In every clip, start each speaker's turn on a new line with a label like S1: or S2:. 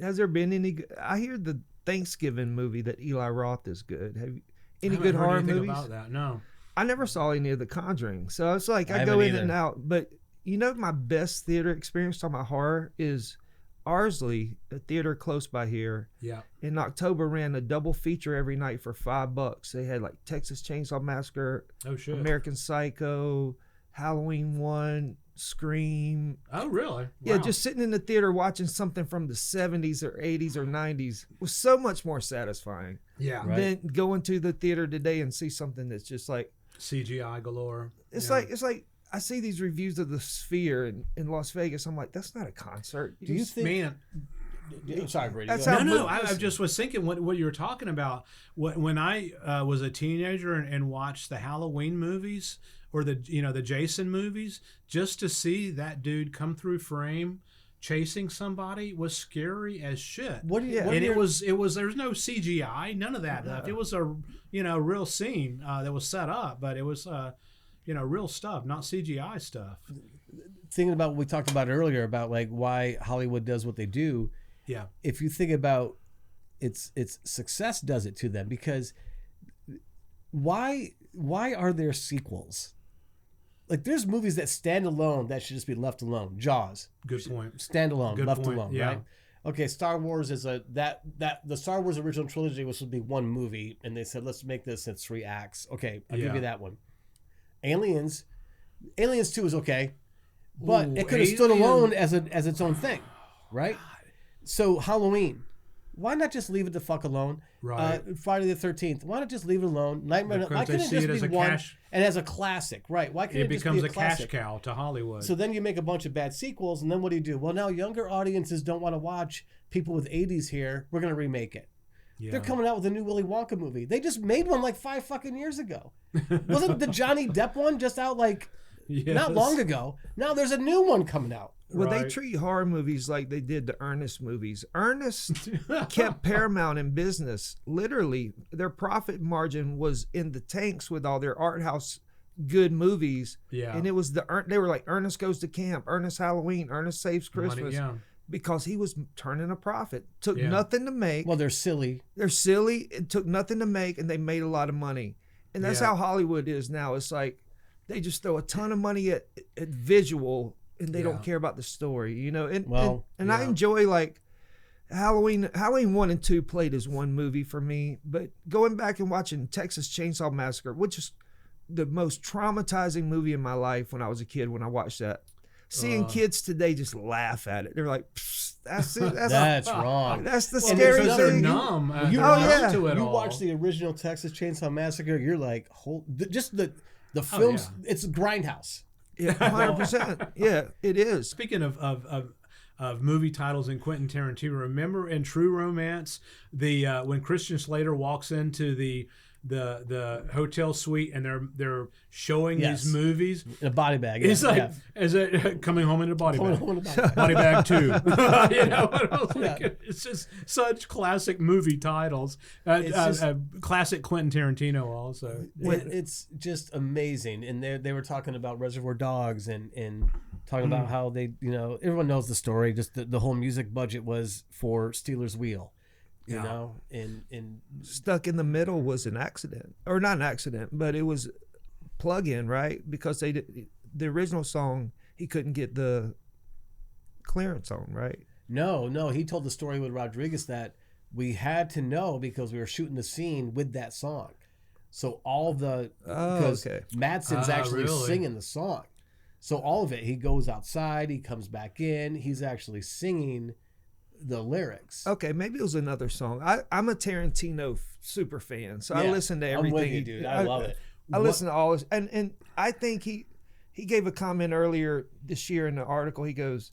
S1: Has there been any? I hear the Thanksgiving movie that Eli Roth is good. Have you,
S2: I
S1: any
S2: haven't
S1: good
S2: heard
S1: horror
S2: anything
S1: movies?
S2: about that. No.
S1: I never saw any of The Conjuring, so it's like I
S3: I
S1: go
S3: haven't
S1: in and
S3: either.
S1: out. But you know, my best theater experience talking about horror is Arsley, a theater close by here.
S2: Yeah.
S1: In October, ran a double feature every night for $5. They had like Texas Chainsaw Massacre,
S2: Oh shit.
S1: American Psycho, Halloween 1, Scream.
S2: Oh really?
S1: Yeah,
S2: Wow.
S1: just sitting in the theater watching something from the 70s or 80s or 90s was so much more satisfying
S2: yeah.
S3: Right.
S1: than going to the theater today and see something that's just like,
S2: CGI galore.
S1: it's
S2: Yeah.
S1: like I see these reviews of the Sphere in Las Vegas. I'm like, that's not a concert.
S3: Do you
S1: just-
S3: think?
S2: Man,
S3: Sorry, Brady.
S1: That's
S3: go
S1: how-
S3: ahead.
S2: no, I just was thinking what you were talking about. When I was a teenager and watched the Halloween movies or the Jason movies, just to see that dude come through frame chasing somebody was scary as shit.
S3: What do you?
S1: Yeah.
S3: What
S2: And
S3: are
S2: it
S3: your-
S2: was there's no CGI, none of that stuff. It was a real scene that was set up, but it was real stuff, not CGI stuff.
S3: thinking about what we talked about earlier about like why Hollywood does what they do.
S2: Yeah.
S3: If you think about its success does it to them, because why are there sequels? Like there's movies that stand alone that should just be left alone. Jaws,
S2: Good point.
S3: stand alone,
S2: Good
S3: left
S2: point,
S3: alone,
S2: yeah.
S3: right? Okay, Star Wars is the Star Wars original trilogy was supposed to be one movie, and they said let's make this in 3 acts. Okay, I'll give
S2: Yeah.
S3: you that one. Aliens 2 is okay, but
S2: Ooh,
S3: it could have stood
S2: Alien.
S3: alone as its own thing, right? So Halloween, why not just leave it the fuck alone?
S2: Right.
S3: Friday the 13th, why not just leave it alone? Nightmare.
S2: Because
S3: Why
S2: they
S3: couldn't
S2: see
S3: it
S2: it
S3: just
S2: as
S3: be
S2: a
S3: one
S2: cash-
S3: and as a classic, right? Why couldn't
S2: It
S3: it just
S2: becomes
S3: be
S2: a cash
S3: classic?
S2: cow to Hollywood.
S3: So then you make a bunch of bad sequels, and then what do? Well, now younger audiences don't want to watch people with 80s hair. We're gonna remake it.
S2: yeah.
S3: They're coming out with a new Willy Wonka movie. They just made one like 5 fucking years ago. Wasn't the Johnny Depp one just out like not
S2: Yes.
S3: long ago? Now there's a new one coming out.
S1: Well, they
S2: Right.
S1: treat horror movies like they did the Ernest movies. Ernest kept Paramount in business. Literally, their profit margin was in the tanks with all their art house good movies.
S2: Yeah.
S1: And it was they were like Ernest Goes to Camp, Ernest Halloween, Ernest Saves Christmas.
S2: Money, yeah.
S1: Because he was turning a profit. Took
S2: Yeah.
S1: nothing to make.
S3: Well, they're silly.
S1: They're silly. It took nothing to make, and they made a lot of money. And that's
S2: Yeah.
S1: how Hollywood is now. It's like they just throw a ton of money at visual, and they
S2: Yeah.
S1: don't care about the story, you know. And
S3: Well,
S1: and I
S2: yeah.
S1: enjoy like Halloween 1 and 2 played as one movie for me, but going back and watching Texas Chainsaw Massacre, which is the most traumatizing movie in my life when I was a kid when I watched that. Seeing kids today just laugh at it. They're like, "Psst, that's it.
S3: That's wrong.
S1: That's the
S2: Well,
S1: scary
S2: because they're
S1: thing."
S2: numb.
S3: You-
S2: they're
S1: oh,
S2: numb
S1: yeah.
S2: to it
S3: You
S2: all.
S3: watch the original Texas Chainsaw Massacre, you're like, just the films. It's Grindhouse.
S1: Yeah, 100%. Yeah, it is.
S2: Speaking of movie titles in Quentin Tarantino, remember in True Romance, the when Christian Slater walks into the hotel suite and they're showing
S3: Yes.
S2: these movies.
S3: In a body bag.
S2: It's
S3: yeah,
S2: like,
S3: yeah.
S2: is it coming home in a body
S3: Coming
S2: bag?
S3: home in a body bag.
S2: Body bag 2. You know, and I was like,
S3: Yeah.
S2: it's just such classic movie titles.
S3: It's just-
S2: Classic Quentin Tarantino also.
S3: It's just amazing. And they were talking about Reservoir Dogs and talking about how they, everyone knows the story. Just the whole music budget was for Steelers Wheel, you know, and
S1: Stuck in the Middle was an accident, or not an accident, but it was plug-in, right? Because the original song he couldn't get the clearance on, right?
S3: no, he told the story with Rodriguez that we had to know because we were shooting the scene with that song. So all because
S1: okay.
S3: Madsen's actually
S2: really?
S3: singing the song. So all of it, he goes outside, he comes back in, he's actually singing the lyrics.
S1: Okay, maybe it was another song. I'm a Tarantino super fan, so I
S3: Yeah,
S1: listen to
S3: I'm
S1: everything.
S3: with you, dude. I love it.
S1: I listen to all this, and I think he gave a comment earlier this year in the article. He goes,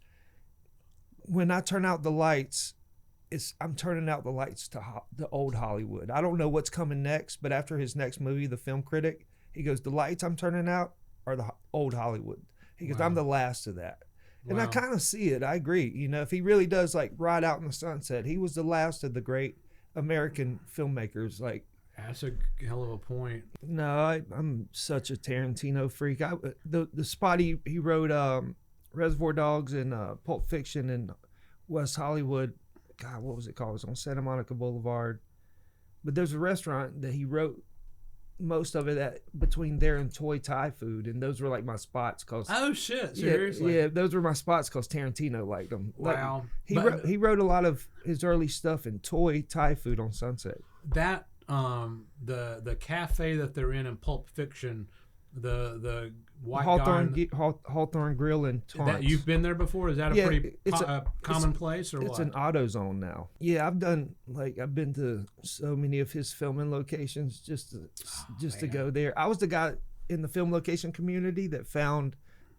S1: "When I turn out the lights, I'm turning out the lights to the old Hollywood. I don't know what's coming next, but after his next movie, The Film Critic, he goes, the lights I'm turning out are the old Hollywood. He goes,
S2: Wow.
S1: I'm the last of that." And I
S2: Wow.
S1: kind of see it. I agree. You know, if he really does like Ride Out in the Sunset, he was the last of the great American filmmakers. Like,
S2: That's a hell of a point.
S1: no, I'm such a Tarantino freak. The spot he wrote Reservoir Dogs and Pulp Fiction and West Hollywood God, what was it called? It was on Santa Monica Boulevard. But there's a restaurant that he wrote most of it at between there and Toy Thai food, and those were like my spots. Cause
S2: Oh shit! Seriously?
S1: yeah, those were my spots because Tarantino liked them.
S2: Wow.
S1: He wrote a lot of his early stuff in Toy Thai food on Sunset.
S2: That the cafe that they're in Pulp Fiction, the white
S1: Hawthorne Grill in Torrance.
S2: That you've been there before? Is that a pretty common place or
S1: it's
S2: what?
S1: It's an AutoZone now. Yeah, I've been to so many of his filming locations just to go there. I was the guy in the film location community that found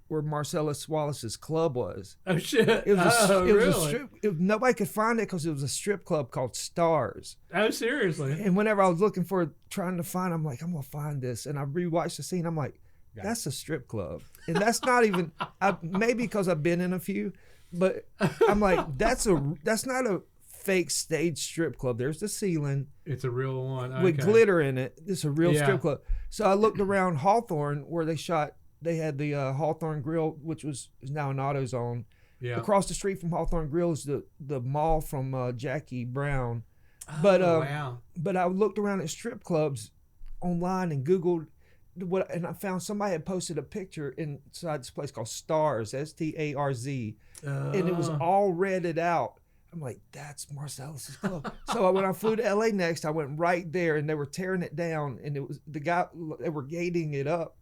S1: where Marcellus Wallace's club was.
S2: Oh shit!
S1: It was
S2: really?
S1: a strip. Nobody could find it because it was a strip club called Stars.
S2: Oh, seriously?
S1: And whenever I was looking for trying to find, I'm like, I'm gonna find this, and I rewatched the scene. I'm like, that's a strip club, and that's not even. Maybe because I've been in a few, but I'm like, that's not a fake stage strip club. There's the ceiling.
S2: It's a real one
S1: with glitter in it. It's a real strip club. So I looked around Hawthorne where they shot. They had the Hawthorne Grill, which is now an AutoZone.
S2: Yeah.
S1: Across the street from Hawthorne Grill is the mall from Jackie Brown.
S2: Oh,
S1: wow. But I looked around at strip clubs online and Googled and I found somebody had posted a picture inside this place called Stars, Starz, and it was all redded out. I'm like, that's Marcellus's club. So when I flew to LA next, I went right there and they were tearing it down and it was the guy, they were gating it up.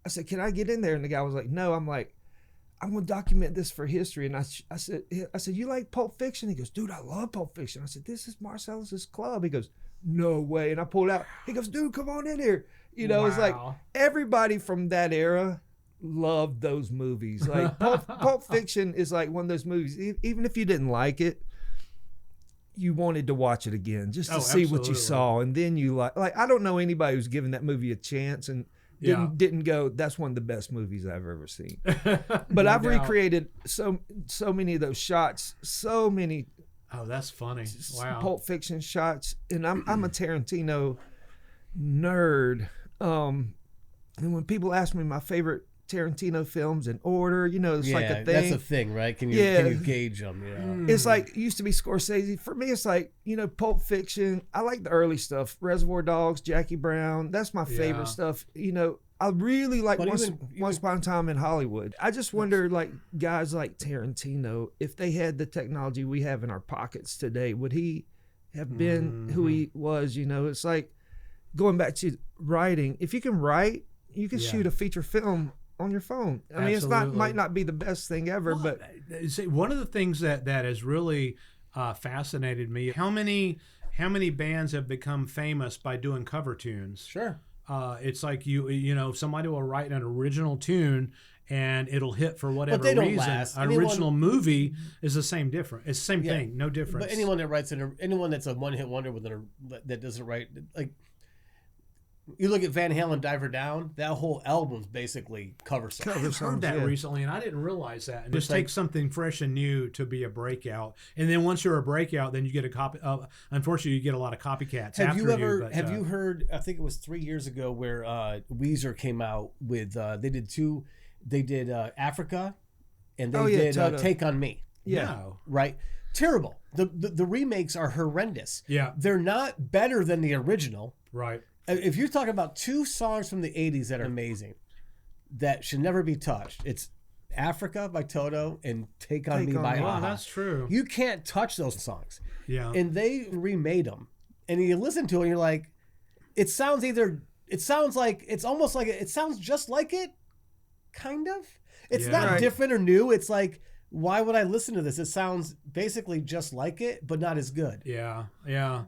S1: I said, can I get in there? And the guy was like, no. I'm like, I'm going to document this for history. And I said, you like Pulp Fiction? He goes, dude, I love Pulp Fiction. I said, this is Marcellus's club. He goes, no way. And I pulled out. He goes, dude, come on in here. You know, It's like everybody from that era loved those movies. Like Pulp Fiction is like one of those movies, even if you didn't like it, you wanted to watch it again just to see what you saw. And then you like, I don't know anybody who's given that movie a chance and didn't go, that's one of the best movies I've ever seen. But I've recreated so many of those shots, so many.
S2: Oh, that's funny. Wow.
S1: Pulp Fiction shots. And I'm a Tarantino nerd. And when people ask me my favorite Tarantino films in order, it's like a thing.
S3: That's a thing, right? Can you gauge them? Yeah.
S1: It's like, it used to be Scorsese. For me, it's like, Pulp Fiction. I like the early stuff. Reservoir Dogs, Jackie Brown. That's my favorite stuff. I really like Once Upon a Time in Hollywood. I just wonder, like, guys like Tarantino, if they had the technology we have in our pockets today, would he have been who he was? It's like going back to writing. If you can write, you can shoot a feature film on your phone. I mean, might not be the best thing ever, but
S2: see, one of the things that has really fascinated me, how many bands have become famous by doing cover tunes?
S3: Sure.
S2: It's like somebody will write an original tune and it'll hit for whatever
S3: they don't
S2: reason.
S3: last.
S2: An original movie is the same different. It's the same thing, no difference.
S3: But anyone that writes anyone that's a one-hit wonder that doesn't write, like, you look at Van Halen, Diver Down, that whole album's basically cover songs.
S2: I've heard that recently, and I didn't realize that. And just take something fresh and new to be a breakout. And then once you're a breakout, then you get a copy. Unfortunately, you get a lot of copycats
S3: have you heard, I think it was 3 years ago, where Weezer came out with, they did Africa, and they did Take On Me.
S1: Yeah.
S2: No.
S3: Right? Terrible. The remakes are horrendous.
S2: Yeah.
S3: They're not better than the original.
S2: Right.
S3: If you're talking about two songs from the 80s that are amazing, that should never be touched, it's Africa by Toto and Take On Me by Aha.
S2: That's true.
S3: You can't touch those songs.
S2: Yeah.
S3: And they remade them. And you listen to it and you're like, it sounds just like it, kind of. It's not different or new. It's like, why would I listen to this? It sounds basically just like it, but not as good.
S2: Yeah, yeah.